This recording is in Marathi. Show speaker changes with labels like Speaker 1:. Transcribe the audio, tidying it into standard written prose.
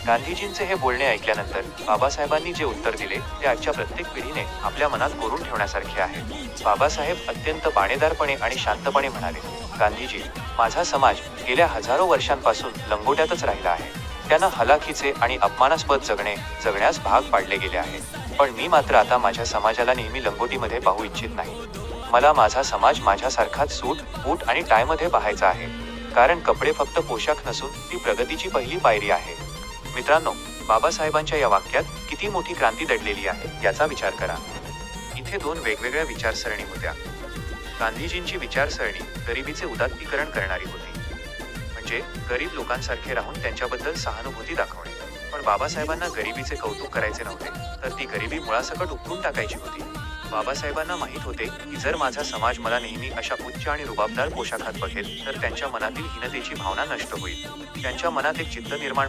Speaker 1: गांधीजींचे हे बोलणे ऐकल्यानंतर बाबासाहेबांनी जे उत्तर दिले ते आजच्या प्रत्येक पिढीने आपल्या मनात कोरून ठेवण्यासारखे आहे. बाबासाहेब अत्यंत बाणेदारपणे आणि शांतपणे म्हणाले, गांधीजी, माझा समाज गेल्या हजारो वर्षांपासून लंगोट्यातच राहिला आहे. त्यांना हलाखीचे आणि अपमानास्पद जगण्यास भाग पाडले गेले आहे. पण मी मात्र आता माझ्या समाजाला नेहमी लंगोटीमध्ये पाहू इच्छित नाही. मला माझा समाज माझ्यासारखाच सूट, बूट आणि टायमध्ये पाहायचा आहे. कारण कपडे फक्त पोशाख नसून ती प्रगतीची पहिली पायरी आहे. मित्रांनो, बाबासाहेबांच्या या वाक्यात किती मोठी क्रांती दडलेली आहे याचा विचार करा. इथे दोन वेगवेगळ्या विचारसरणी होत्या. गांधीजींची विचारसरणी गरिबीचे उदात्तीकरण करणारी होती, म्हणजे गरीब लोकांसारखे राहून त्यांच्याबद्दल सहानुभूती दाखवणे. पण बाबासाहेबांना गरिबीचे कौतुक करायचे नव्हते, तर ती गरिबी मुळासकट उपटून टाकायची होती. बाबासाहेबांना माहीत होते की जर माझा समाज मला नेहमी अशा उच्च आणि रुबाबदार पोशाखात बघेल तर त्यांच्या मनातील हीनतेची भावना नष्ट होईल. त्यांच्या मनात एक चित्त निर्माण